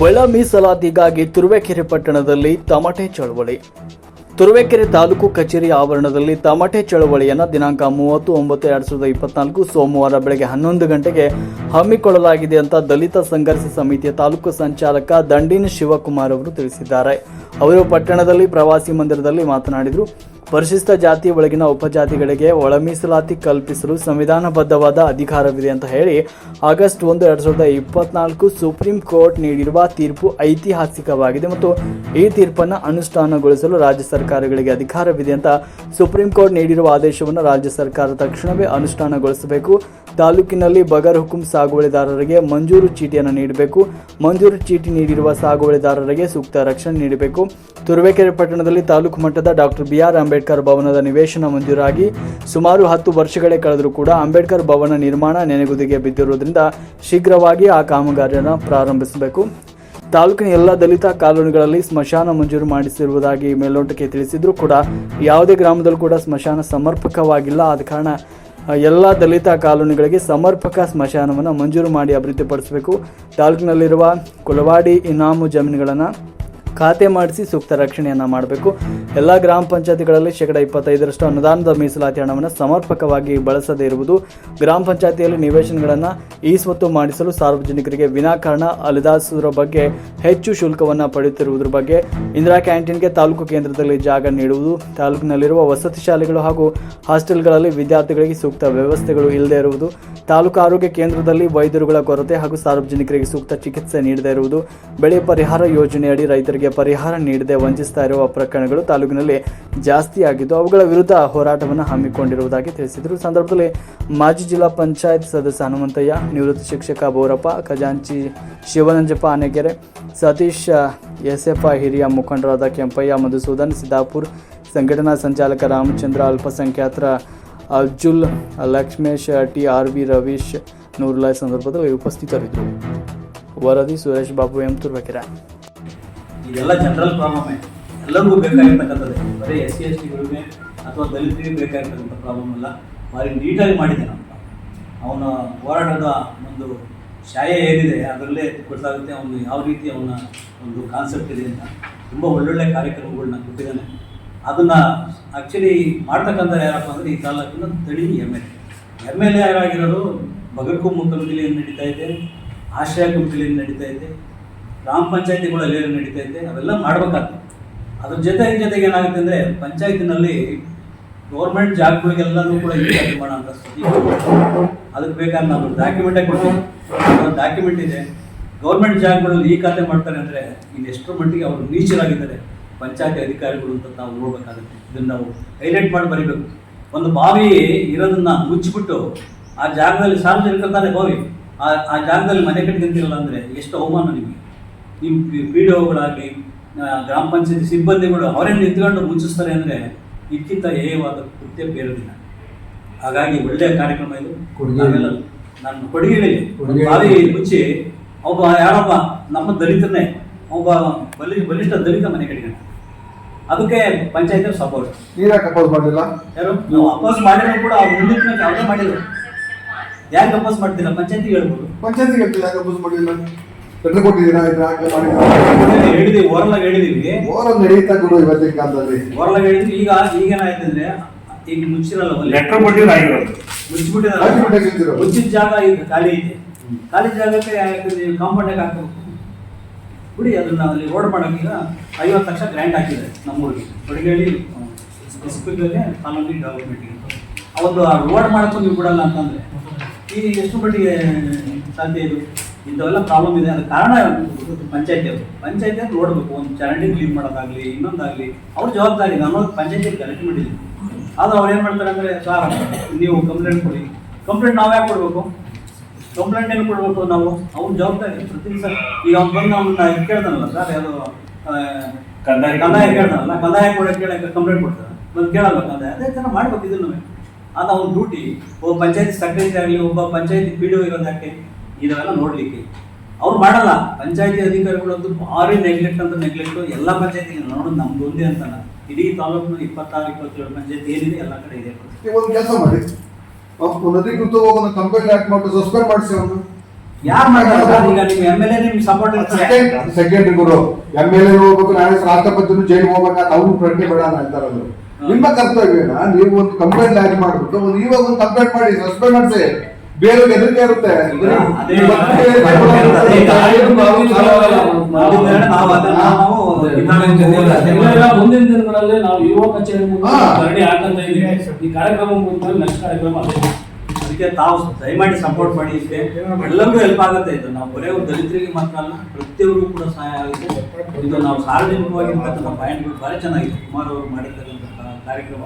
ಒಳ ಮೀಸಲಾತಿಗಾಗಿ ತುರುವೇಕೆರೆ ಪಟ್ಟಣದಲ್ಲಿ ತಮಟೆ ಚಳವಳಿ. ತುರುವೇಕೆರೆ ತಾಲೂಕು ಕಚೇರಿ ಆವರಣದಲ್ಲಿ ತಮಟೆ ಚಳವಳಿಯನ್ನು ದಿನಾಂಕ 30/9/2024 ಸೋಮವಾರ ಬೆಳಗ್ಗೆ 11 ಗಂಟೆಗೆ ಹಮ್ಮಿಕೊಳ್ಳಲಾಗಿದೆ ಅಂತ ದಲಿತ ಸಂಘರ್ಷ ಸಮಿತಿಯ ತಾಲೂಕು ಸಂಚಾಲಕ ದಂಡಿನ ಶಿವಕುಮಾರ್ ಅವರು ತಿಳಿಸಿದ್ದಾರೆ. ಅವರು ಪಟ್ಟಣದಲ್ಲಿ ಪ್ರವಾಸಿ ಮಂದಿರದಲ್ಲಿ ಮಾತನಾಡಿದರು. ಪರಿಶಿಷ್ಟ ಜಾತಿ ಒಳಗಿನ ಉಪಜಾತಿಗಳಿಗೆ ಒಳ ಮೀಸಲಾತಿ ಕಲ್ಪಿಸಲು ಸಂವಿಧಾನಬದ್ಧವಾದ ಅಧಿಕಾರವಿದೆ ಅಂತ ಹೇಳಿ ಆಗಸ್ಟ್ 1, 2024 ಸುಪ್ರೀಂ ಕೋರ್ಟ್ ನೀಡಿರುವ ತೀರ್ಪು ಐತಿಹಾಸಿಕವಾಗಿದೆ ಮತ್ತು ಈ ತೀರ್ಪನ್ನು ಅನುಷ್ಠಾನಗೊಳಿಸಲು ರಾಜ್ಯ ಸರ್ಕಾರಗಳಿಗೆ ಅಧಿಕಾರವಿದೆ ಅಂತ ಸುಪ್ರೀಂ ಕೋರ್ಟ್ ನೀಡಿರುವ ಆದೇಶವನ್ನು ರಾಜ್ಯ ಸರ್ಕಾರ ತಕ್ಷಣವೇ ಅನುಷ್ಠಾನಗೊಳಿಸಬೇಕು. ತಾಲೂಕಿನಲ್ಲಿ ಬಗರ್ ಹುಕುಂ ಸಾಗುವಳಿದಾರರಿಗೆ ಮಂಜೂರು ಚೀಟಿಯನ್ನು ನೀಡಬೇಕು. ಮಂಜೂರು ಚೀಟಿ ನೀಡಿರುವ ಸಾಗುವಳಿದಾರರಿಗೆ ಸೂಕ್ತ ರಕ್ಷಣೆ ನೀಡಬೇಕು. ತುರುವೇಕೆರೆ ಪಟ್ಟಣದಲ್ಲಿ ತಾಲೂಕು ಮಟ್ಟದ ಡಾಕ್ಟರ್ BR ಅಂಬೇಡ್ಕರ್ ಭವನದ ನಿವೇಶನ ಮಂಜೂರಾಗಿ ಸುಮಾರು 10 ವರ್ಷಗಳೇ ಕಳೆದರೂ ಕೂಡ ಅಂಬೇಡ್ಕರ್ ಭವನ ನಿರ್ಮಾಣ ನೆನೆಗುದಿಗೆ ಬಿದ್ದಿರುವುದರಿಂದ ಶೀಘ್ರವಾಗಿ ಆ ಕಾಮಗಾರಿಯನ್ನು ಪ್ರಾರಂಭಿಸಬೇಕು. ತಾಲೂಕಿನ ಎಲ್ಲ ದಲಿತ ಕಾಲೋನಿಗಳಲ್ಲಿ ಸ್ಮಶಾನ ಮಂಜೂರು ಮಾಡಿಸಿರುವುದಾಗಿ ಮೇಲ್ನೋಟಕ್ಕೆ ತಿಳಿಸಿದ್ರು ಕೂಡ ಯಾವುದೇ ಗ್ರಾಮದಲ್ಲೂ ಕೂಡ ಸ್ಮಶಾನ ಸಮರ್ಪಕವಾಗಿಲ್ಲ. ಆದ ಕಾರಣ ಎಲ್ಲ ದಲಿತ ಕಾಲೋನಿಗಳಿಗೆ ಸಮರ್ಪಕ ಸ್ಮಶಾನವನ್ನು ಮಂಜೂರು ಮಾಡಿ ಅಭಿವೃದ್ಧಿಪಡಿಸಬೇಕು. ತಾಲೂಕಿನಲ್ಲಿರುವ ಕುಲವಾಡಿ ಇನಾಮು ಜಮೀನುಗಳನ್ನು ಖಾತೆ ಮಾಡಿಸಿ ಸೂಕ್ತ ರಕ್ಷಣೆಯನ್ನು ಮಾಡಬೇಕು. ಎಲ್ಲ ಗ್ರಾಮ ಪಂಚಾಯತಿಗಳಲ್ಲಿ 25% ಅನುದಾನದ ಮೀಸಲಾತಿ ಹಣವನ್ನು ಸಮರ್ಪಕವಾಗಿ ಬಳಸದೇ ಇರುವುದು, ಗ್ರಾಮ ಪಂಚಾಯತಿಯಲ್ಲಿ ನಿವೇಶನಗಳನ್ನು ಸ್ವತ್ತು ಮಾಡಿಸಲು ಸಾರ್ವಜನಿಕರಿಗೆ ವಿನಾಕಾರಣ ಅಲಿದಾಸುವ ಬಗ್ಗೆ ಹೆಚ್ಚು ಶುಲ್ಕವನ್ನು ಪಡೆಯುತ್ತಿರುವುದರ ಬಗ್ಗೆ, ಇಂದಿರಾ ಕ್ಯಾಂಟೀನ್ಗೆ ತಾಲೂಕು ಕೇಂದ್ರದಲ್ಲಿ ಜಾಗ ನೀಡುವುದು, ತಾಲೂಕಿನಲ್ಲಿರುವ ವಸತಿ ಶಾಲೆಗಳು ಹಾಗೂ ಹಾಸ್ಟೆಲ್ಗಳಲ್ಲಿ ವಿದ್ಯಾರ್ಥಿಗಳಿಗೆ ಸೂಕ್ತ ವ್ಯವಸ್ಥೆಗಳು ಇಲ್ಲದೇ ಇರುವುದು, ತಾಲೂಕು ಆರೋಗ್ಯ ಕೇಂದ್ರದಲ್ಲಿ ವೈದ್ಯರುಗಳ ಕೊರತೆ ಹಾಗೂ ಸಾರ್ವಜನಿಕರಿಗೆ ಸೂಕ್ತ ಚಿಕಿತ್ಸೆ ನೀಡದೇ ಇರುವುದು, ಬೆಳೆ ಪರಿಹಾರ ಯೋಜನೆಯಡಿ ರೈತರಿಗೆ ಪರಿಹಾರ ನೀಡದೆ ವಂಚಿಸ್ತಾ ಇರುವ ಪ್ರಕರಣಗಳು ತಾಲೂಕಿನಲ್ಲಿ ಜಾಸ್ತಿ ಆಗಿದ್ದು ಅವುಗಳ ವಿರುದ್ಧ ಹೋರಾಟವನ್ನು ಹಮ್ಮಿಕೊಂಡಿರುವುದಾಗಿ ತಿಳಿಸಿದರು. ಸಂದರ್ಭದಲ್ಲಿ ಮಾಜಿ ಜಿಲ್ಲಾ ಪಂಚಾಯತ್ ಸದಸ್ಯ ಹನುಮಂತಯ್ಯ, ನಿವೃತ್ತ ಶಿಕ್ಷಕ ಬೋರಪ್ಪ, ಖಜಾಂಚಿ ಶಿವನಂಜಪ್ಪ ಆನೆಗೆರೆ, ಸತೀಶ್ ಎಸ್ಎಫ, ಹಿರಿಯ ಮುಖಂಡರಾದ ಕೆಂಪಯ್ಯ, ಮಧುಸೂದನ್, ಸಿದ್ದಾಪುರ್, ಸಂಘಟನಾ ಸಂಚಾಲಕ ರಾಮಚಂದ್ರ, ಅಲ್ಪಸಂಖ್ಯಾತರ ಅರ್ಜುಲ್, ಲಕ್ಷ್ಮೇಶ್, TRV, ರವೀಶ್, ನೂರುಲ್ಲಾ ಸಂದರ್ಭದಲ್ಲಿ ಉಪಸ್ಥಿತರಿದ್ದರು. ವರದಿ ಸುರೇಶ್ ಬಾಬು, ತುರುವೇಕೆರೆ. ಇದೆಲ್ಲ ಜನರಲ್ ಪ್ರಾಬ್ಲಮ್, ಎಲ್ಲರಿಗೂ ಬೇಕಾಗಿರ್ತಕ್ಕಂಥದ್ದೇ, ಬರೀ SC/STಗಳಿಗೆ ಅಥವಾ ದಲಿತರಿಗೆ ಬೇಕಾಗಿರ್ತಕ್ಕಂಥ ಪ್ರಾಬ್ಲಮ್ ಅಲ್ಲ. ಭಾರಿ ನೀಟಾಗಿ ಮಾಡಿದ್ದಾನೆ ಅವನ ಹೋರಾಟದ ಒಂದು ಛಾಯೆ ಏನಿದೆ ಅದರಲ್ಲೇ ಗೊತ್ತಾಗುತ್ತೆ ಅವನು ಯಾವ ರೀತಿ ಅವನ ಒಂದು ಕಾನ್ಸೆಪ್ಟ್ ಇದೆ ಅಂತ. ತುಂಬ ಒಳ್ಳೊಳ್ಳೆ ಕಾರ್ಯಕ್ರಮಗಳನ್ನ ಕೊಟ್ಟಿದ್ದಾನೆ. ಅದನ್ನು ಆ್ಯಕ್ಚುಲಿ ಮಾಡ್ತಕ್ಕಂಥ ಯಾರಪ್ಪ ಅಂದರೆ ಈ ತಾಲೂಕಿನ ತಳಿ MLA ಯಾರಾಗಿರೋರು ಬಗರ್ಕು ಕಮಿಟಿಯಲ್ಲಿ ನಡೀತಾ ಇದೆ, ಆಶ್ರಯ ಕಮಿಟಿಯಲ್ಲಿ ನಡೀತಾ ಇದೆ, ಗ್ರಾಮ ಪಂಚಾಯತಿಗಳಲ್ಲಿ ನಡೀತಾ ಇದೆ. ಅವೆಲ್ಲ ಮಾಡಬೇಕಾಗ್ತದೆ. ಅದ್ರ ಜೊತೆಗೆ ಏನಾಗುತ್ತೆ ಅಂದರೆ ಪಂಚಾಯತಿನಲ್ಲಿ ಗೌರ್ಮೆಂಟ್ ಜಾಗಗಳಿಗೆಲ್ಲನೂ ಕೂಡ ಇನ್ಚಾರ್ಜ್ ಮಾಡೋ ಅಂತ ಸ್ಥಿತಿ. ಅದಕ್ಕೆ ಬೇಕಾದ್ರೆ ನಾವು ಡಾಕ್ಯುಮೆಂಟೇ ಕೊಡ್ತೀವಿ. ಡಾಕ್ಯುಮೆಂಟ್ ಇದೆ. ಗೌರ್ಮೆಂಟ್ ಜಾಗಗಳಲ್ಲಿ ಈ ಖಾತೆ ಮಾಡ್ತಾರೆ ಅಂದರೆ ಇನ್ನು ಎಷ್ಟರ ಮಟ್ಟಿಗೆ ಅವರು ನೀಚರಾಗಿದ್ದಾರೆ ಪಂಚಾಯತಿ ಅಧಿಕಾರಿಗಳು ಅಂತ ನಾವು ನೋಡಬೇಕಾಗುತ್ತೆ. ಇದನ್ನು ನಾವು ಹೈಲೈಟ್ ಮಾಡಿ ಬರೀಬೇಕು. ಒಂದು ಬಾವಿ ಇರೋದನ್ನ ಮುಚ್ಚಿಬಿಟ್ಟು ಆ ಜಾಗದಲ್ಲಿ ಸಾರ್ವಜನಿಕರ ತಾನೇ ಬಾವಿ, ಆ ಜಾಗದಲ್ಲಿ ಮನೆ ಕಟ್ಕೊಂತಿರಲ್ಲ ಅಂದರೆ ಎಷ್ಟು ಅವಮಾನ ನಿಮಗೆ. ನಿಮ್ಮ PDOಗಳಾಗಲಿ ಗ್ರಾಮ ಪಂಚಾಯತಿ ಸಿಬ್ಬಂದಿಗಳು ಅವರೇ ನಿಂತ್ಕೊಂಡು ಮುಚ್ಚಿಸ್ತಾರೆ ಅಂದರೆ ಇದಕ್ಕಿಂತ ಹೇಯವಾದ ಕೃತ್ಯ ಬೇರೋದಿಲ್ಲ. ಹಾಗಾಗಿ ಒಳ್ಳೆಯ ಕಾರ್ಯಕ್ರಮ ಇದು. ನಾವೆಲ್ಲ ನಾನು ಕೊಡುಗೆಯಲ್ಲಿ ಬಾವಿ ಮುಚ್ಚಿ ಒಬ್ಬ ಯಾರೊಬ್ಬ ನಮ್ಮ ದಲಿತನೇ ಒಬ್ಬ ಬಲಿಷ್ಠ ದಲಿತ ಮನೆ ಕಟ್ಕೊಂಡು ಅದಕ್ಕೆ ಪಂಚಾಯತ್ ಸಪೋರ್ಟ್. ಅಪೋಸ್ ಮಾಡಿಲ್ಲ ಯಾರು? ನಾವು ಅಪೋಸ್ ಮಾಡಿದ್ರು ಕೂಡ ಅವ್ರು ಮುಂದಿನ ಯಾವುದೇ ಮಾಡಿದ್ರು. ಯಾಕೆ ಅಪೋಸ್ ಮಾಡ್ತೀರಾ? ಪಂಚಾಯತಿಗೆ ಹೇಳ್ಬೋದು. ಪಂಚಾಯತಿಗೆ ಹೇಳ್ತಿಲ್ಲ, ಅಪೋಸ್ ಮಾಡಿಲ್ಲ. ಲೆಟರ್ ಕೊಟ್ಟಿದ್ದೀರಾ? ಹೇಳಿದೀವಿ, ಓರಲಾಗಿ ಹೇಳಿದೀವಿ. ಓರಲ್ ನಡೀತಾ ಕೊಡು ಇವತ್ತಿನ ಕಾಲದಲ್ಲಿ. ಓರಲಾಗಿ ಹೇಳಿದ್ವಿ. ಈಗ ಏನಾಯ್ತಂದ್ರೆ ಈಗ ಮುಚ್ಚಿರಲ್ಲ, ಲೆಟರ್ ಕೊಟ್ಟಿಲ್ಲ, ಮುಚ್ಚಿಬಿಟ್ಟಿರಲ್ಲ. ಮುಚ್ಚಿದ ಜಾಗ ಈಗ ಖಾಲಿ ಐತೆ. ಖಾಲಿ ಜಾಗಕ್ಕೆ ಕಾಂಪೌಂಡಾಗಿ ಹಾಕಬೇಕು ಬಿಡಿ. ಅದನ್ನ ಅಲ್ಲಿ ರೋಡ್ ಮಾಡೋಕೆ ಈಗ 50 ಲಕ್ಷ ಗ್ರ್ಯಾಂಟ್ ಹಾಕಿದ್ದಾರೆ ನಮ್ಮೂರಿಗೆ. ಕೊಡುಗೆಯಲ್ಲಿ ಸ್ಪೆಸಿಫಿಕಲ್ಲಿ ಕಾಲೋನಿ ಡೆವಲಪ್ಮೆಂಟ್ಗೆ ಅವತ್ತು ಆ ರೋಡ್ ಮಾಡೋಕ್ಕೂ ನೀವು ಬಿಡಲ್ಲ ಅಂತಂದರೆ ಈಗ ಎಷ್ಟು ಮಟ್ಟಿಗೆ ಸಾಧ್ಯ ಇದು? ಇಂಥವೆಲ್ಲ ಪ್ರಾಬ್ಲಮ್ ಇದೆ. ಅದಕ್ಕೆ ಕಾರಣ ಪಂಚಾಯತಿಯವ್ರು ನೋಡಬೇಕು. ಒಂದು ಚರಂಡಿ ಕ್ಲೀನ್ ಮಾಡೋದಾಗಲಿ ಇನ್ನೊಂದಾಗಲಿ ಅವ್ರ ಜವಾಬ್ದಾರಿ. ಅನ್ನೋದು ಪಂಚಾಯತಿಯಲ್ಲಿ ಗಲಾಟೆ ಮಾಡಿದ್ದೀವಿ. ಆದ್ರೆ ಅವ್ರು ಏನು ಮಾಡ್ತಾರೆ ಅಂದರೆ, ಸಾರ್ ನೀವು ಕಂಪ್ಲೇಂಟ್ ಕೊಡಿ. ಕಂಪ್ಲೇಂಟ್ ನಾವು ಯಾಕೆ ಕೊಡಬೇಕು? ಕಂಪ್ಲೇಂಟ್ ಏನು ಕೊಡಬೇಕು ನಾವು? ಅವ್ರ ಜವಾಬ್ದಾರಿ. ಪ್ರತಿ ದಿವಸ ಈಗ ಅವ್ನು ಬಂದು ಅವನ್ನ ಕೇಳ್ತಾನಲ್ಲ ಸರ್, ಯಾವುದು ಕಂದಾಯ ಕೇಳ್ತಾನಲ್ಲ, ಕಂದಾಯ ಕೇಳಕ್ಕೆ ಕಂಪ್ಲೇಂಟ್ ಕೊಡ್ತಾರೆ. ಬಂದು ಕೇಳಲ್ಲ ಕಂದಾಯ. ಅದೇ ಥರ ಮಾಡ್ಬೇಕು ಇದನ್ನು. ಅದು ಅವ್ನ ಡ್ಯೂಟಿ. ಒಬ್ಬ ಪಂಚಾಯತಿ ಸೆಕ್ರೆಟರಿ ಆಗಲಿ, ಒಬ್ಬ ಪಂಚಾಯತಿ PDO ಇರೋದು ಯಾಕೆ? ಇದೆಲ್ಲ ನೋಡಲಿಕ್ಕೆ ಅವ್ರು ಮಾಡಲ್ಲ. ಪಂಚಾಯತಿ ಅಧಿಕಾರಿಗಳಂತೂ ಭಾರಿ ನೆಗ್ಲೆಕ್ಟ್ ಎಲ್ಲ ಪಂಚಾಯತಿಗೆ ನೋಡೋದು ನಮ್ದು ಒಂದೇ ಅಂತಲ್ಲ. ಇಡೀ ತಾಲೂಕಿನ 26-27 ಪಂಚಾಯತಿ ಏನಿದೆ ಎಲ್ಲ ಕಡೆ ಇದೆ. ಒಂದು ಕೆಲಸ ಮಾಡಿ, ಅನಧಿಕೃತ ಹೋಗೋಣ ಕಂಪ್ಲೇಂಟ್ ಆಕ್ಟ್ ಮಾಡಿ ಸಸ್ಪೆಂಡ್ ಮಾಡಿಸಿ ಅವನು. ಯಾರು ಮಾಡ್ತಾರೆ ಈಗ ನಿಮ್ಮ MLA ನಿಮ್ಗೆ ಸಪೋರ್ಟ್ ಇರ್ತಾರೆ. ಸೆಕೆಂಡ್ರಿ ಗುರು MLA ಹೋಗ್ಬೇಕು, ನಾಳೆ ರಾಷ್ಟ್ರಪತಿನೂ ಜೈಲಿಗೆ ಹೋಗ್ಬೇಕಾದ್ರೆ ಅವ್ರು ಪ್ರಶ್ನೆ ಬೇಡ ಅಂತಾರಲ್ಲ. ನಿಮ್ಮ ಕರ್ತವ್ಯನ ನೀವು ಒಂದು ಕಂಪ್ಲೇಂಟ್ ಲಾಂಚ್ ಮಾಡ್ಬಿಟ್ಟು ಇವಾಗ ಒಂದು ಕಂಪ್ಲೇಂಟ್ ಮಾಡಿ ಸಸ್ಪೆಂಡ್ ಮಾಡಿಸಿ, ಬೇರೆ ಹೆದರಿಕೆ ಇರುತ್ತೆ. ಮುಂದಿನ ದಿನಗಳಲ್ಲಿ ನಾವು ಯುವ ಕಚೇರಿ ಧರಣಿ ಹಾಕಂತ ಇದ್ದೀವಿ. ಈ ಕಾರ್ಯಕ್ರಮ ಮುಗಿದ್ಮೇಲೆ ನೆಕ್ಸ್ಟ್ ಕಾರ್ಯಕ್ರಮ ಅದಕ್ಕೆ ತಾವು ದಯಮಾಡಿ ಸಪೋರ್ಟ್ ಮಾಡಿ. ಇದಕ್ಕೆ ಎಲ್ಲರಿಗೂ ಹೆಲ್ಪ್ ಆಗುತ್ತೆ. ಇದು ನಾವು ಬರೀ ದಲಿತರಿಗೆ ಮಾತ್ರ ಅಲ್ಲ, ಪ್ರತಿಯೊಬ್ಬರಿಗೂ ಕೂಡ ಸಹಾಯ ಆಗುತ್ತೆ. ಇದು ನಾವು ಸಾರ್ವಜನಿಕವಾಗಿರ್ತಕ್ಕಂಥ ಪಾಯಿಂಟ್ಗಳು ಭಾಳ ಚೆನ್ನಾಗಿದೆ. ಕುಮಾರ್ ಅವರು ಮಾಡಿರ್ತಕ್ಕಂಥ ಕಾರ್ಯಕ್ರಮ